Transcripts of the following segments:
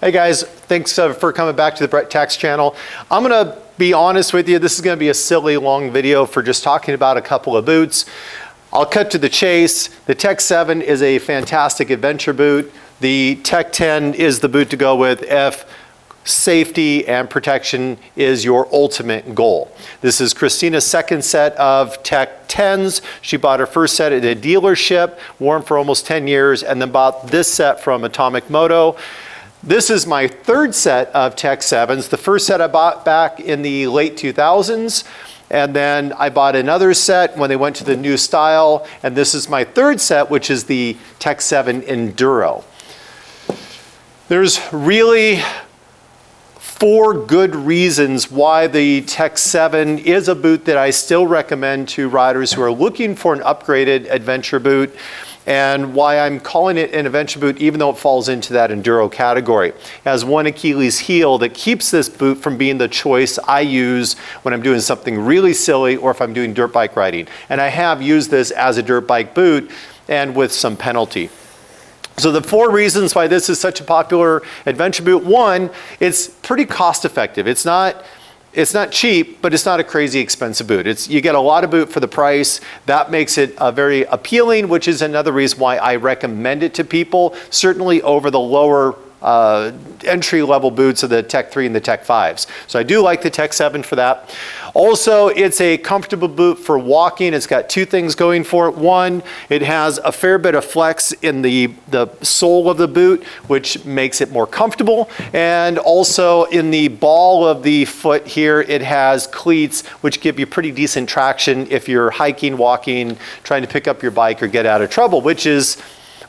Hey guys, thanks for coming back to the Tkacs channel. I'm gonna be honest with you, this is gonna be a silly long video for just talking about a couple of boots. I'll cut to the chase. The Tech 7 is a fantastic adventure boot. The Tech 10 is the boot to go with if safety and protection is your ultimate goal. This is Christina's second set of Tech 10s. She bought her first set at a dealership, worn for almost 10 years, and then bought this set from Atomic Moto. This is my third set of Tech 7s. The first set I bought back in the late 2000s, and then I bought another set when they went to the new style, and this is my third set, which is the Tech 7 Enduro. There's really 4 good reasons why the Tech 7 is a boot that I still recommend to riders who are looking for an upgraded adventure boot, and why I'm calling it an adventure boot even though it falls into that enduro category. It has one Achilles heel that keeps this boot from being the choice I use when I'm doing something really silly or if I'm doing dirt bike riding. And I have used this as a dirt bike boot and with some penalty. So the 4 reasons why this is such a popular adventure boot: 1, it's pretty cost effective. It's not cheap, but it's not a crazy expensive boot. You get a lot of boot for the price. That makes it very appealing, which is another reason why I recommend it to people, certainly over the lower entry-level boots of the Tech 3 and the Tech 5s. So I do like the Tech 7 for that. Also, it's a comfortable boot for walking. It's got 2 things going for it. 1, it has a fair bit of flex in the sole of the boot, which makes it more comfortable. And also in the ball of the foot here, it has cleats, which give you pretty decent traction if you're hiking, walking, trying to pick up your bike or get out of trouble, which is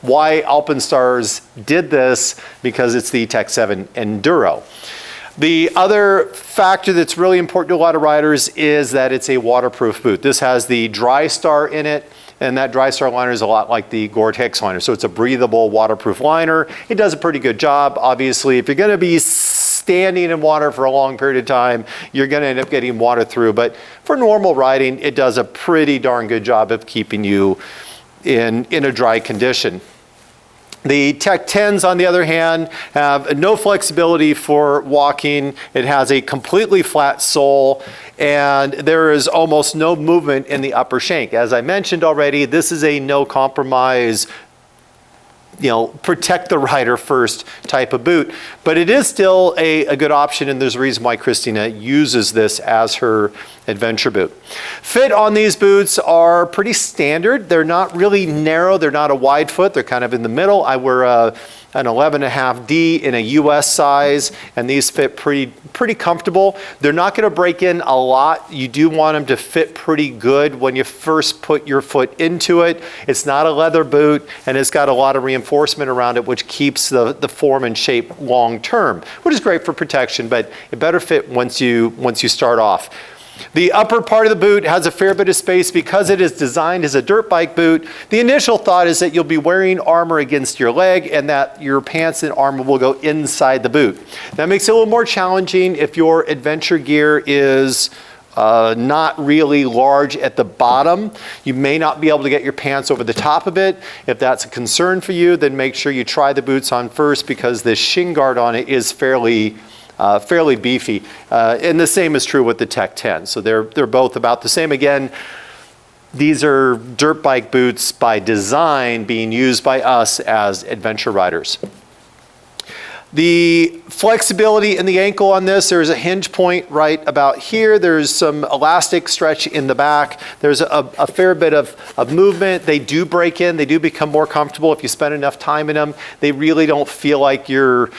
why Alpinestars did this, because it's the Tech 7 Enduro. The other factor that's really important to a lot of riders is that it's a waterproof boot. This has the Dry Star in it, and that Dry Star liner is a lot like the Gore-Tex liner. So it's a breathable, waterproof liner. It does a pretty good job. Obviously, if you're gonna be standing in water for a long period of time, you're gonna end up getting water through. But for normal riding, it does a pretty darn good job of keeping you in a dry condition. The Tech 10s, on the other hand, have no flexibility for walking. It has a completely flat sole, and there is almost no movement in the upper shank. As I mentioned already, this is a no compromise, protect the rider first type of boot. But it is still a good option, and there's a reason why Christina uses this as her adventure boot. Fit on these boots are pretty standard. They're not really narrow. They're not a wide foot. They're kind of in the middle. I wear an 11.5D in a US size, and these fit pretty comfortable. They're not going to break in a lot. You do want them to fit pretty good when you first put your foot into it. It's not a leather boot, and it's got a lot of reinforcement around it, which keeps the form and shape long term, which is great for protection, but it better fit once you start off. The upper part of the boot has a fair bit of space because it is designed as a dirt bike boot. The initial thought is that you'll be wearing armor against your leg and that your pants and armor will go inside the boot. That makes it a little more challenging if your adventure gear is not really large at the bottom. You may not be able to get your pants over the top of it. If that's a concern for you, then make sure you try the boots on first, because the shin guard on it is fairly beefy. And the same is true with the Tech 10. So they're both about the same. Again, these are dirt bike boots by design being used by us as adventure riders. The flexibility in the ankle on this, there's a hinge point right about here. There's some elastic stretch in the back. There's a fair bit of movement. They do break in. They do become more comfortable if you spend enough time in them. They really don't feel like you're,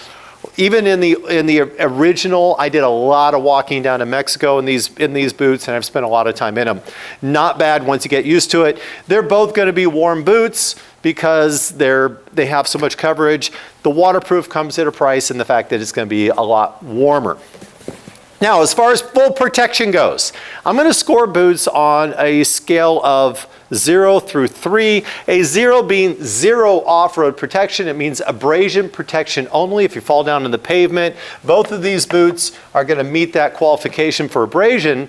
even in the original, I did a lot of walking down to Mexico in these boots, and I've spent a lot of time in them. Not bad once you get used to it. They're both going to be warm boots because they have so much coverage. The waterproof comes at a price, and the fact that it's going to be a lot warmer. Now, as far as full protection goes, I'm going to score boots on a scale of 0 through 3. A 0 being zero off-road protection. It means abrasion protection only if you fall down on the pavement. Both of these boots are going to meet that qualification for abrasion.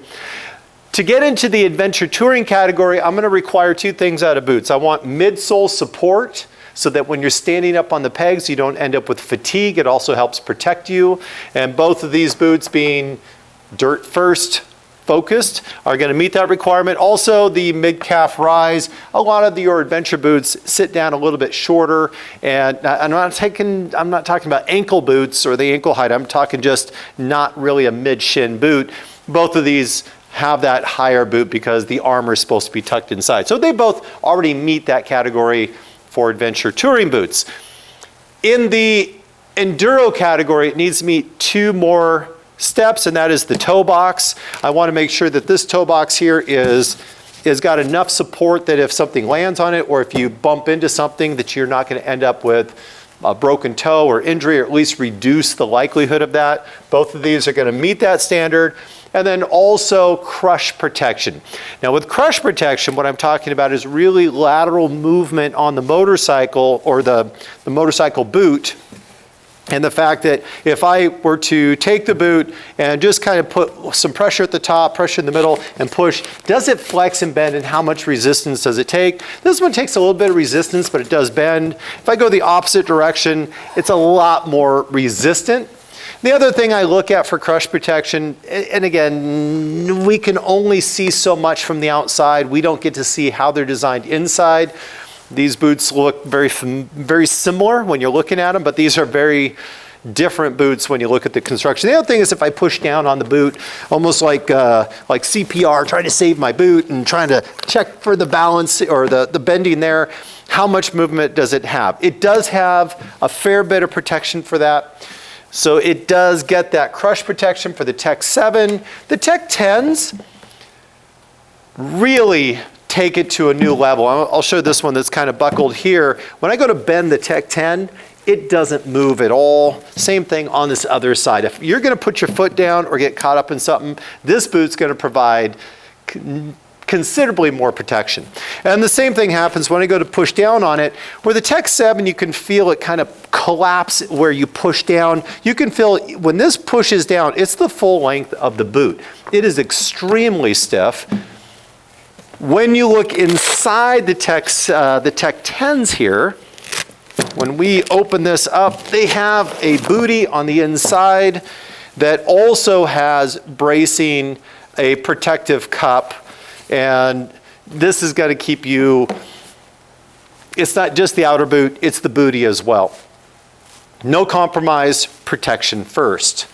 To get into the adventure touring category, I'm going to require 2 things out of boots. I want midsole support so that when you're standing up on the pegs, you don't end up with fatigue. It also helps protect you. And both of these boots, being dirt first focused, are going to meet that requirement. Also, the mid-calf rise, a lot of your adventure boots sit down a little bit shorter, and I'm not talking about ankle boots or the ankle height. I'm talking just not really a mid-shin boot. Both of these have that higher boot because the armor is supposed to be tucked inside. So they both already meet that category for adventure touring boots. In the enduro category, it needs to meet 2 more steps, and that is the toe box. I want to make sure that this toe box here is got enough support that if something lands on it, or if you bump into something, that you're not going to end up with a broken toe or injury, or at least reduce the likelihood of that. Both of these are going to meet that standard. And then also crush protection. Now with crush protection, what I'm talking about is really lateral movement on the motorcycle, or the motorcycle boot. And the fact that if I were to take the boot and just kind of put some pressure at the top, pressure in the middle, and push, does it flex and bend, and how much resistance does it take? This one takes a little bit of resistance, but it does bend. If I go the opposite direction, it's a lot more resistant. The other thing I look at for crush protection, and again, we can only see so much from the outside. We don't get to see how they're designed inside. These boots look very similar when you're looking at them, but these are very different boots when you look at the construction. The other thing is, if I push down on the boot, almost like CPR, trying to save my boot and trying to check for the balance or the bending there, how much movement does it have? It does have a fair bit of protection for that. So it does get that crush protection for the Tkacs 7. The Tkacs 10s really take it to a new level. I'll show this one that's kind of buckled here. When I go to bend the Tkacs 10, it doesn't move at all. Same thing on this other side. If you're going to put your foot down or get caught up in something, this boot's going to provide considerably more protection. And the same thing happens when I go to push down on it. Where the Tkacs 7, you can feel it kind of collapse where you push down. You can feel when this pushes down, it's the full length of the boot. It is extremely stiff. When you look inside the Tkacs 10s here, when we open this up, they have a bootie on the inside that also has bracing, a protective cup, and this is going to keep you, it's not just the outer boot, it's the bootie as well. No compromise, protection first.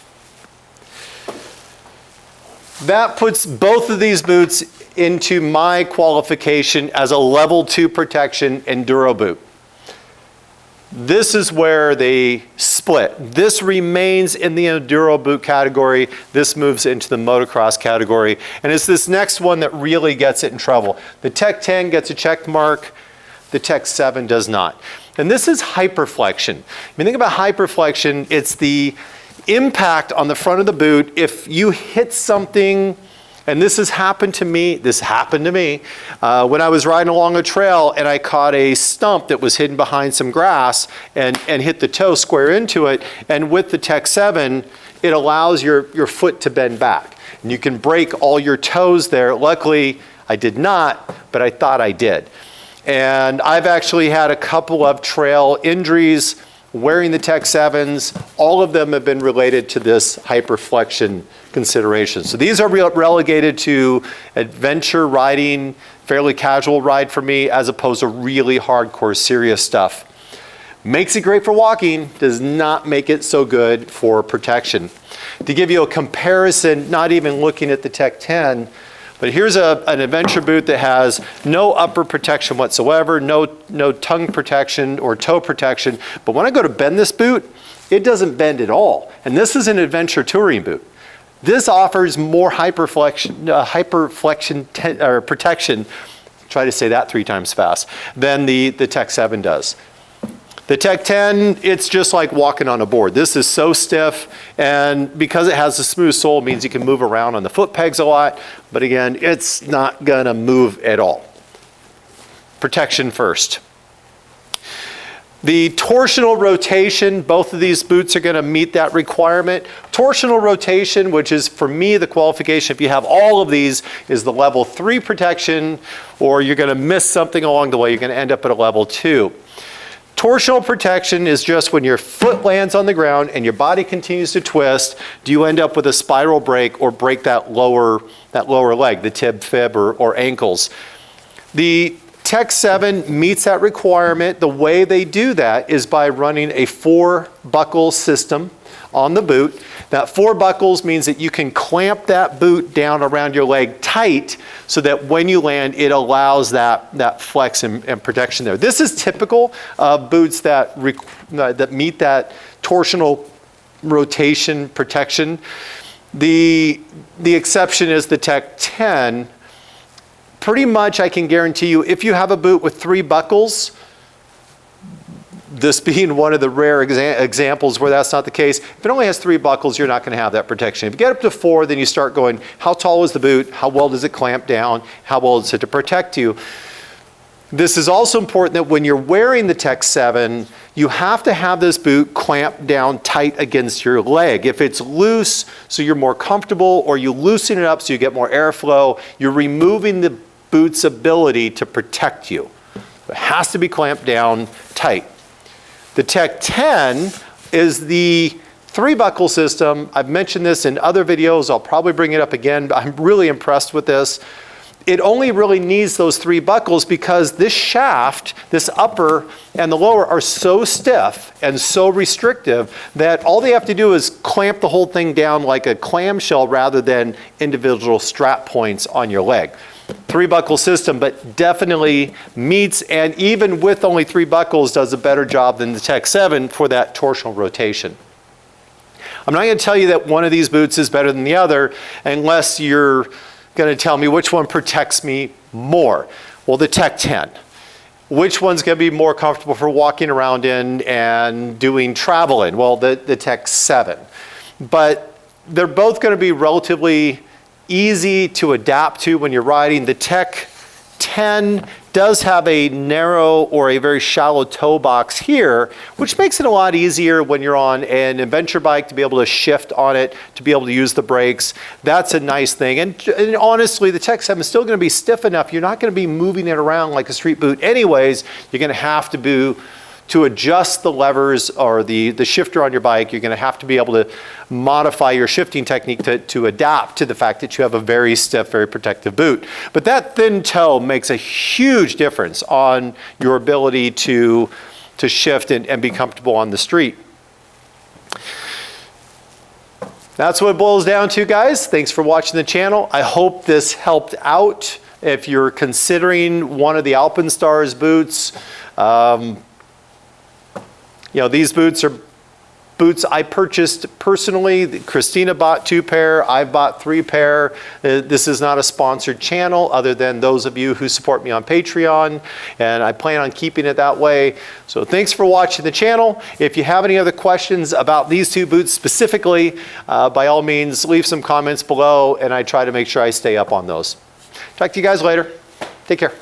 That puts both of these boots into my qualification as a level 2 protection enduro boot. This is where they split. This remains in the enduro boot category. This moves into the motocross category. And it's this next one that really gets it in trouble. The Tkacs 10 gets a check mark. The Tkacs 7 does not. And this is hyperflexion. When you think about hyperflexion, it's the impact on the front of the boot. If you hit something, and this happened to me when I was riding along a trail and I caught a stump that was hidden behind some grass and hit the toe square into it. And with the Tkacs 7, it allows your foot to bend back. And you can break all your toes there. Luckily, I did not, but I thought I did. And I've actually had a couple of trail injuries wearing the Tkacs 7s. All of them have been related to this hyperflexion consideration. So these are relegated to adventure riding, fairly casual ride for me, as opposed to really hardcore serious stuff. Makes it great for walking, does not make it so good for protection. To give you a comparison, not even looking at the Tkacs 10, but here's an adventure boot that has no upper protection whatsoever, no tongue protection or toe protection. But when I go to bend this boot, it doesn't bend at all. And this is an adventure touring boot. This offers more hyperflexion protection, try to say that 3 times fast, than the Tkacs 7 does. The Tkacs 10, it's just like walking on a board. This is so stiff, and because it has a smooth sole, it means you can move around on the foot pegs a lot, but again, it's not gonna move at all. Protection first. The torsional rotation, both of these boots are going to meet that requirement. Torsional rotation, which is for me the qualification, if you have all of these, is the level 3 protection, or you're going to miss something along the way. You're going to end up at a level 2. Torsional protection is just when your foot lands on the ground and your body continues to twist, do you end up with a spiral break or break that lower leg, the tib, fib, or ankles. The Tkacs 7 meets that requirement. The way they do that is by running a 4-buckle system on the boot. That 4 buckles means that you can clamp that boot down around your leg tight so that when you land, it allows that flex and protection there. This is typical of boots that meet that torsional rotation protection. The exception is the Tkacs 10. Pretty much I can guarantee you, if you have a boot with 3 buckles, this being one of the rare examples where that's not the case, if it only has 3 buckles, you're not going to have that protection. If you get up to 4, then you start going, how tall is the boot? How well does it clamp down? How well is it to protect you? This is also important that when you're wearing the Tkacs 7, you have to have this boot clamped down tight against your leg. If it's loose, so you're more comfortable, or you loosen it up so you get more airflow, you're removing the boot's ability to protect you. It has to be clamped down tight. The Tkacs 10 is the 3-buckle system. I've mentioned this in other videos. I'll probably bring it up again, but I'm really impressed with this. It only really needs those 3 buckles because this shaft, this upper and the lower, are so stiff and so restrictive that all they have to do is clamp the whole thing down like a clamshell rather than individual strap points on your leg. 3-buckle system, but definitely meets, and even with only 3 buckles, does a better job than the Tkacs 7 for that torsional rotation. I'm not going to tell you that one of these boots is better than the other unless you're going to tell me which one protects me more. Well, the Tkacs 10. Which one's going to be more comfortable for walking around in and doing travel in? Well, the Tkacs 7. But they're both going to be relatively easy to adapt to when you're riding. The Tkacs 10 does have a narrow or a very shallow toe box here, which makes it a lot easier when you're on an adventure bike to be able to shift on it, to be able to use the brakes. That's a nice thing. And honestly, the Tkacs 7 is still going to be stiff enough. You're not going to be moving it around like a street boot anyways. You're going to have to adjust the levers or the shifter on your bike. You're going to have to be able to modify your shifting technique to adapt to the fact that you have a very stiff, very protective boot. But that thin toe makes a huge difference on your ability to shift and be comfortable on the street. That's what it boils down to, guys. Thanks for watching the channel. I hope this helped out. If you're considering one of the Alpinestars boots, these boots are boots I purchased personally. Christina bought 2 pair, I've bought 3 pair. This is not a sponsored channel other than those of you who support me on Patreon, and I plan on keeping it that way. So thanks for watching the channel. If you have any other questions about these 2 boots specifically, by all means, leave some comments below, and I try to make sure I stay up on those. Talk to you guys later. Take care.